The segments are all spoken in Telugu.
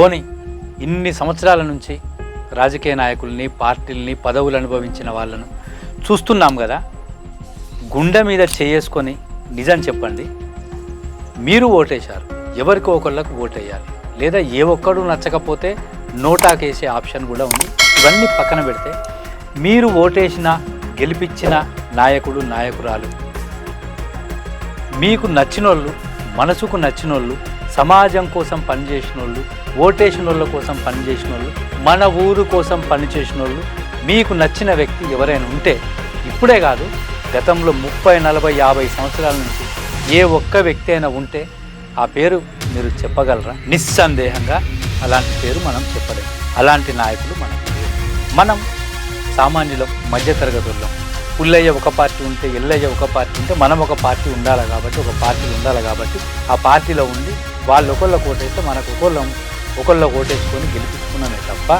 పోనీ ఇన్ని సంవత్సరాల నుంచి రాజకీయ నాయకుల్ని, పార్టీల్ని, పదవులు అనుభవించిన వాళ్ళను చూస్తున్నాం కదా. గుండె మీద చేసుకొని నిజం చెప్పండి, మీరు ఓటేశారు, ఎవరికో ఒకళ్ళకు ఓటేయాలి, లేదా ఏ ఒక్కడు నచ్చకపోతే నోటాకేసే ఆప్షన్ కూడా ఉంది. ఇవన్నీ పక్కన పెడితే మీరు ఓటేసిన, గెలిపించిన నాయకుడు, నాయకురాలు మీకు నచ్చినోళ్ళు, మనసుకు నచ్చినోళ్ళు, సమాజం కోసం పనిచేసిన వాళ్ళు, ఓటేసిన వాళ్ళ కోసం పనిచేసిన వాళ్ళు, మన ఊరు కోసం పనిచేసిన వాళ్ళు, మీకు నచ్చిన వ్యక్తి ఎవరైనా ఉంటే ఇప్పుడే కాదు, గతంలో 30, 40, 50 సంవత్సరాల నుంచి ఏ ఒక్క వ్యక్తి అయినా ఉంటే ఆ పేరు మీరు చెప్పగలరా? నిస్సందేహంగా అలాంటి పేరు మనం చెప్పలేము. అలాంటి నాయకులు మనం సామాన్యులం, మధ్యతరగతుల్లో. పుల్లయ్య ఒక పార్టీ ఉంటే, ఎల్లయ్య ఒక పార్టీ ఉంటే, మనం ఒక పార్టీ ఉండాలి కాబట్టి, ఒక పార్టీలు ఉండాలి కాబట్టి ఆ పార్టీలో ఉండి వాళ్ళు ఒకళ్ళకు ఓటేస్తే మనకు ఒకళ్ళ ఓటేసుకొని గెలిపించుకున్నామే తప్ప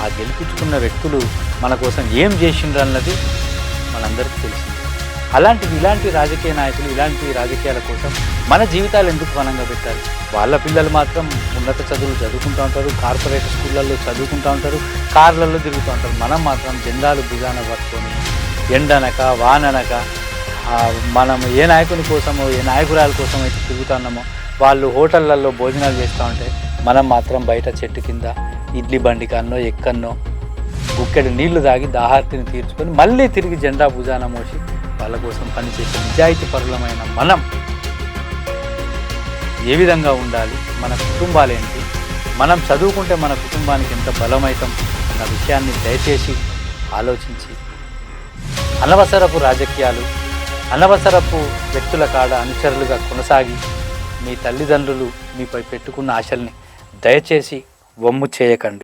ఆ గెలిపించుకున్న వ్యక్తులు మన కోసం ఏం చేసిండ్రు అన్నది మనందరికీ తెలిసింది. ఇలాంటి రాజకీయ నాయకులు, ఇలాంటి రాజకీయాల కోసం మన జీవితాలు ఎందుకు ఘనంగా పెట్టాలి? వాళ్ళ పిల్లలు మాత్రం ఉన్నత చదువులు చదువుకుంటూ ఉంటారు, కార్పొరేట్ స్కూళ్ళల్లో చదువుకుంటూ ఉంటారు, కార్లలో తిరుగుతూ ఉంటారు. మనం మాత్రం జెండాలు భుజాన పట్టుకొని ఎండనక వాననక మనం ఏ నాయకుని కోసమో, ఏ నాయకురాల కోసం అయితే తిరుగుతున్నామో, వాళ్ళు హోటళ్ళల్లో భోజనాలు చేస్తూ ఉంటే మనం మాత్రం బయట చెట్టు కింద ఇడ్లీ బండి కన్నో ఎక్కన్నో గుక్కెడు నీళ్లు తాగి దాహార్తిని తీర్చుకొని మళ్ళీ తిరిగి జెండా భుజాన మోసి వాళ్ళ కోసం పనిచేసే నిజాయితీ పరులమైన మనం ఏ విధంగా ఉండాలి? మన కుటుంబాలేంటి? మనం చదువుకుంటే మన కుటుంబానికి ఎంత బలమైతం అన్న విషయాన్ని దయచేసి ఆలోచించి అనవసరపు రాజకీయాలు, అనవసరపు వ్యక్తుల కాడ అనుచరులుగా కొనసాగి మీ తల్లిదండ్రులు మీపై పెట్టుకున్న ఆశల్ని దయచేసి వమ్ము చేయకండి.